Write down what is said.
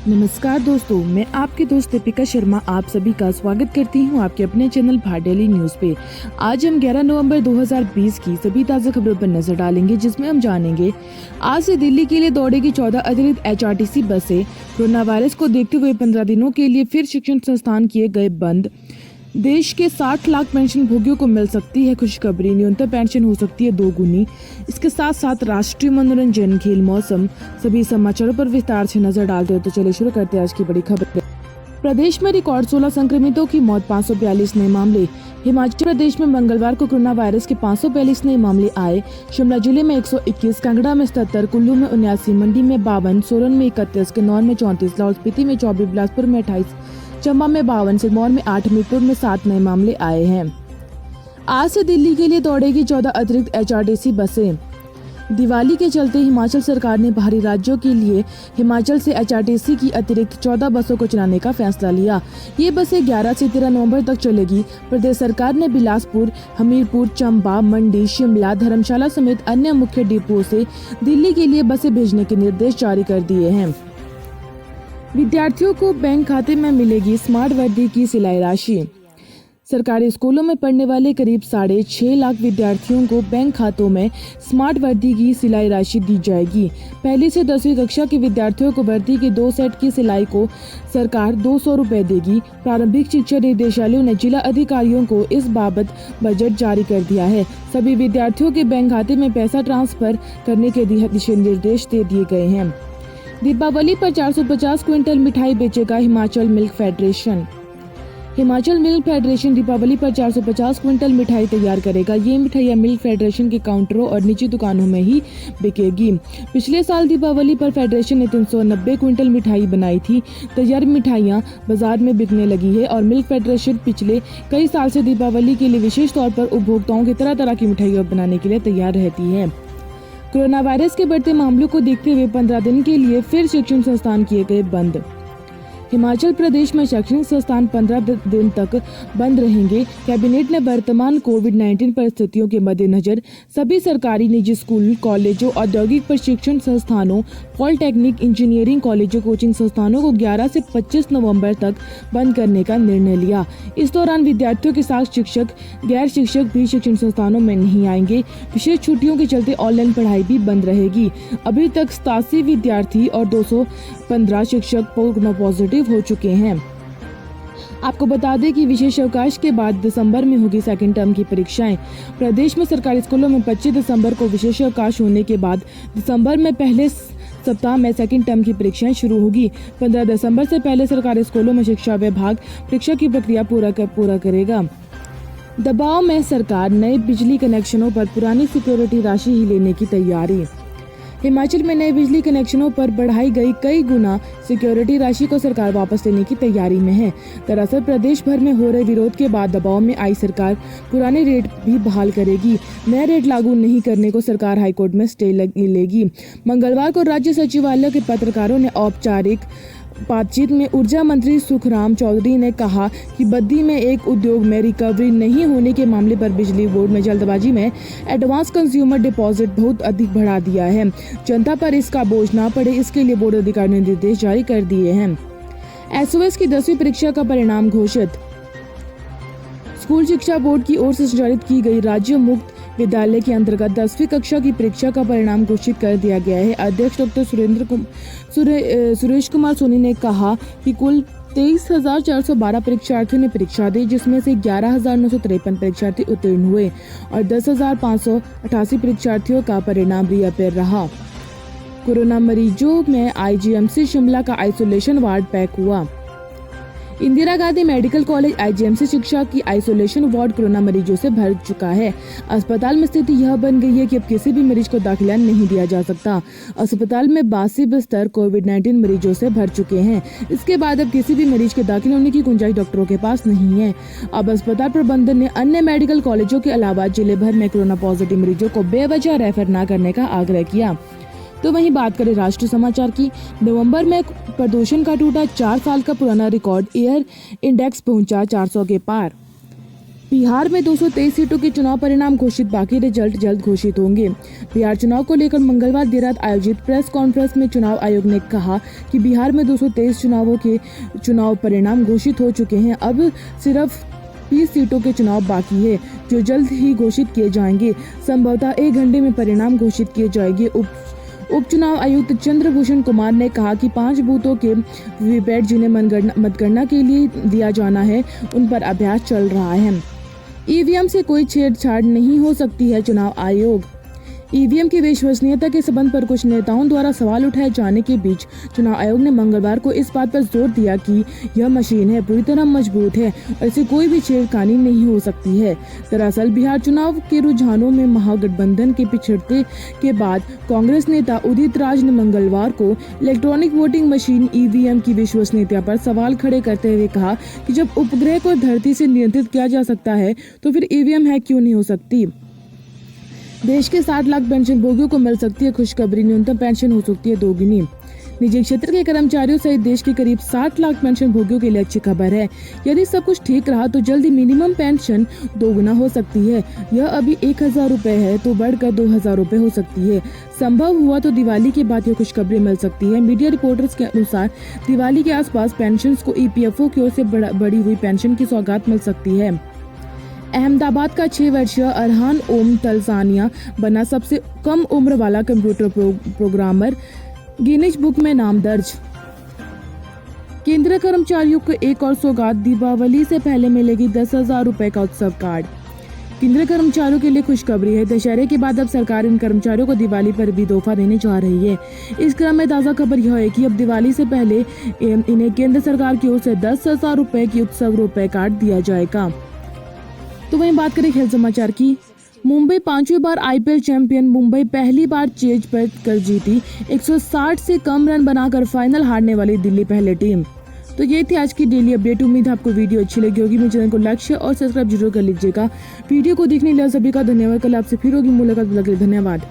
नमस्कार दोस्तों, मैं आपके दोस्त दीपिका शर्मा आप सभी का स्वागत करती हूं आपके अपने चैनल भारत डेली न्यूज पे। आज हम 11 नवंबर 2020 की सभी ताज़ा खबरों पर नजर डालेंगे, जिसमें हम जानेंगे आज से दिल्ली के लिए दौड़ेगी 14 अतिरिक्त HRTC बसें। कोरोना वायरस को देखते हुए 15 दिनों के लिए फिर शिक्षण संस्थान किए गए बंद। देश के 60 लाख पेंशन भोगियों को मिल सकती है खुशखबरी, न्यूनतम पेंशन हो सकती है 2 गुनी। इसके साथ साथ राष्ट्रीय मनोरंजन, खेल, मौसम, सभी समाचारों पर विस्तार से नजर डालते हैं। तो चलिए शुरू करते हैं आज की बड़ी खबर। प्रदेश में रिकॉर्ड 16 संक्रमितों की मौत, 542 नए मामले। हिमाचल प्रदेश में मंगलवार को कोरोना वायरस के 542 नए मामले आए। शिमला जिले में 121, कांगड़ा में 77, कुल्लू में 79, मंडी में 52, सोलन में 31, किन्नौर में 34, लाहौल स्पीति में 24, बिलासपुर में 28, चंबा में 52, सिरमौर में 8, हमीरपुर में 7 नए मामले आए हैं। आज से दिल्ली के लिए दौड़ेगी 14 अतिरिक्त HRTC बसें। दिवाली के चलते हिमाचल सरकार ने बाहरी राज्यों के लिए हिमाचल से HRTC की अतिरिक्त 14 बसों को चलाने का फैसला लिया। ये बसें 11 से 13 नवंबर तक चलेगी। प्रदेश सरकार ने बिलासपुर, हमीरपुर, चंबा, मंडी, शिमला, धर्मशाला समेत अन्य मुख्य डिपोओं से दिल्ली के लिए बसें भेजने के निर्देश जारी कर दिए हैं। विद्यार्थियों को बैंक खाते में मिलेगी स्मार्ट वर्दी की सिलाई राशि। सरकारी स्कूलों में पढ़ने वाले करीब 6.5 लाख विद्यार्थियों को बैंक खातों में स्मार्ट वर्दी की सिलाई राशि दी जाएगी। पहली से 10वीं कक्षा के विद्यार्थियों को वर्दी के 2 सेट की सिलाई को सरकार 200 रुपए देगी। प्रारंभिक शिक्षा निदेशालय ने जिला अधिकारियों को इस बाबत बजट जारी कर दिया है। सभी विद्यार्थियों के बैंक खाते में पैसा ट्रांसफर करने के दिशा निर्देश दे दिए गए हैं। दीपावली पर 450 क्विंटल मिठाई बेचेगा Himachal Milk Federation. Himachal Milk Federation Deepawali पर 450 क्विंटल मिठाई तैयार करेगा। ये मिठाइयाँ मिल्क फेडरेशन के काउंटरों और निजी दुकानों में ही बिकेगी। पिछले साल दीपावली पर फेडरेशन ने 390 क्विंटल मिठाई बनाई थी। तैयार मिठाइयाँ बाजार में बिकने लगी है और मिल्क फेडरेशन पिछले कई साल से दीपावली के लिए विशेष तौर पर उपभोक्ताओं की तरह तरह की मिठाइयाँ बनाने के लिए तैयार रहती है। कोरोना वायरस के बढ़ते मामलों को देखते हुए 15 दिन के लिए फिर शिक्षण संस्थान किए गए बंद। हिमाचल प्रदेश में शैक्षणिक संस्थान 15 दिन तक बंद रहेंगे। कैबिनेट ने वर्तमान कोविड-19 परिस्थितियों के मद्देनजर सभी सरकारी, निजी स्कूल, कॉलेजों, औद्योगिक प्रशिक्षण संस्थानों, पॉलिटेक्निक, इंजीनियरिंग कॉलेजों, कोचिंग संस्थानों को 11 से 25 नवंबर तक बंद करने का निर्णय लिया। इस दौरान विद्यार्थियों के साथ शिक्षक, गैर शिक्षक भी शिक्षण संस्थानों में नहीं आएंगे। विशेष छुट्टियों के चलते ऑनलाइन पढ़ाई भी बंद रहेगी। अभी तक 87 विद्यार्थी और 215 शिक्षक कोरोना पॉजिटिव हो चुके हैं। आपको बता दें कि विशेष अवकाश के बाद दिसंबर में होगी सेकंड टर्म की परीक्षाएं। प्रदेश में सरकारी स्कूलों में 25 दिसंबर को विशेष अवकाश होने के बाद दिसंबर में पहले सप्ताह में सेकंड टर्म की परीक्षाएं शुरू होगी। 15 दिसंबर से पहले सरकारी स्कूलों में शिक्षा विभाग परीक्षा की प्रक्रिया पूरा करेगा। दबाव में सरकार, नए बिजली कनेक्शनों पर पुरानी सिक्योरिटी राशि ही लेने की तैयारी। हिमाचल में नए बिजली कनेक्शनों पर बढ़ाई गई कई गुना सिक्योरिटी राशि को सरकार वापस लेने की तैयारी में है। दरअसल प्रदेश भर में हो रहे विरोध के बाद दबाव में आई सरकार पुराने रेट भी बहाल करेगी। नए रेट लागू नहीं करने को सरकार हाईकोर्ट में स्टे लेगी। मंगलवार को राज्य सचिवालय के पत्रकारों ने औपचारिक बातचीत में ऊर्जा मंत्री सुखराम चौधरी ने कहा कि बद्दी में एक उद्योग में रिकवरी नहीं होने के मामले पर बिजली बोर्ड में जल्दबाजी में एडवांस कंज्यूमर डिपॉजिट बहुत अधिक बढ़ा दिया है। जनता पर इसका बोझ ना पड़े, इसके लिए बोर्ड अधिकारी ने निर्देश जारी कर दिए हैं। SOS की 10वीं परीक्षा का परिणाम घोषित। स्कूल शिक्षा बोर्ड की ओर से संचालित की गई राज्य मुक्त विद्यालय के अंतर्गत 10वीं कक्षा की परीक्षा का परिणाम घोषित कर दिया गया है। अध्यक्ष डॉक्टर सुरेश कुमार सोनी ने कहा कि कुल 23,412 परीक्षार्थियों ने परीक्षा दी, जिसमें से 11,953 परीक्षार्थी उत्तीर्ण हुए और 10,588 परीक्षार्थियों का परिणाम रीअपेयर रहा। कोरोना मरीजों में IGMC शिमला का आइसोलेशन वार्ड पैक हुआ। Indira Gandhi medical college IGMC शिक्षा की आइसोलेशन वार्ड कोरोना मरीजों से भर चुका है। अस्पताल में स्थिति यह बन गई है कि अब किसी भी मरीज को दाखिला नहीं दिया जा सकता। अस्पताल में 82 बिस्तर कोविड-19 मरीजों से भर चुके हैं। इसके बाद अब किसी भी मरीज के दाखिल होने की गुंजाइश डॉक्टरों के पास नहीं है। अब अस्पताल प्रबंधन ने अन्य मेडिकल कॉलेजों के अलावा जिले भर में कोरोना पॉजिटिव मरीजों को बेवजह रेफर न करने का आग्रह किया। तो वहीं बात करें राष्ट्रीय समाचार की। नवंबर में प्रदूषण का टूटा 4 साल का पुराना रिकॉर्ड, एयर इंडेक्स पहुंचा 400 के पार। बिहार में 223 सीटों के चुनाव परिणाम घोषित, बाकी रिजल्ट जल्द घोषित होंगे। बिहार चुनाव को लेकर मंगलवार देर रात आयोजित प्रेस कॉन्फ्रेंस में चुनाव आयोग ने कहा कि बिहार में 223 चुनावों के चुनाव परिणाम घोषित हो चुके हैं। अब सिर्फ 20 सीटों के चुनाव बाकी है, जो जल्द ही घोषित किए जाएंगे। संभवतः 1 घंटे में परिणाम घोषित किए जाएंगे। उपचुनाव आयुक्त चंद्रभूषण कुमार ने कहा कि 5 बूथों के वीवीपैट जिन्हें मतगणना के लिए दिया जाना है, उन पर अभ्यास चल रहा है। ईवीएम से कोई छेड़छाड़ नहीं हो सकती है। चुनाव आयोग ईवीएम की विश्वसनीयता के संबंध पर कुछ नेताओं द्वारा सवाल उठाए जाने के बीच चुनाव आयोग ने मंगलवार को इस बात पर जोर दिया कि यह मशीन है, पूरी तरह मजबूत है और इसे कोई भी छेड़खानी नहीं हो सकती है। दरअसल बिहार चुनाव के रुझानों में महागठबंधन के पिछड़ते के बाद कांग्रेस नेता उदित राज ने मंगलवार को इलेक्ट्रॉनिक वोटिंग मशीन ईवीएम की विश्वसनीयता पर सवाल खड़े करते हुए कहा कि जब उपग्रह को धरती से नियंत्रित किया जा सकता है तो फिर ईवीएम है क्यों नहीं हो सकती। देश के 60 लाख पेंशन भोगियों को मिल सकती है खुशखबरी, न्यूनतम पेंशन हो सकती है दोगुनी। निजी क्षेत्र के कर्मचारियों सहित देश के करीब 60 लाख पेंशन भोगियों के लिए अच्छी खबर है। यदि सब कुछ ठीक रहा तो जल्दी मिनिमम पेंशन दोगुना हो सकती है। यह अभी 1000 रुपए है तो बढ़कर 2000 रुपए हो सकती है। संभव हुआ तो दिवाली के बाद यह खुशखबरी मिल सकती है। मीडिया रिपोर्टर्स के अनुसार दिवाली के आसपास पेंशन को ईपीएफओ की ओर से बढ़ी हुई पेंशन की सौगात मिल सकती है। अहमदाबाद का 6 वर्षीय अरहान ओम तलसानिया बना सबसे कम उम्र वाला कंप्यूटर प्रोग्रामर, गिनीज बुक में नाम दर्ज। केंद्रीय कर्मचारियों को एक और सौगात, दीपावली से पहले मिलेगी 10,000 रुपए का उत्सव कार्ड। केंद्रीय कर्मचारियों के लिए खुशखबरी है। दशहरे के बाद अब सरकार इन कर्मचारियों को दिवाली पर भी तोहफा देने जा रही है। इस क्रम में ताज़ा खबर यह है कि अब दिवाली से पहले इन्हें केंद्र सरकार की ओर से 10,000 रुपए की उत्सव रुपए कार्ड दिया जाएगा। तो वहीं बात करें खेल समाचार की। मुंबई 5वीं बार आईपीएल चैंपियन। मुंबई पहली बार चेज पर कर जीती। 160 से कम रन बनाकर फाइनल हारने वाली दिल्ली पहले टीम। तो ये थी आज की डेली अपडेट। उम्मीद है आपको वीडियो अच्छी लगी होगी। मेरे चैनल को लाइक शेयर और सब्सक्राइब जरूर कर लीजिएगा। वीडियो को देखने के लिए सभी का धन्यवाद। कल आपसे फिर होगी मुलाकात। धन्यवाद।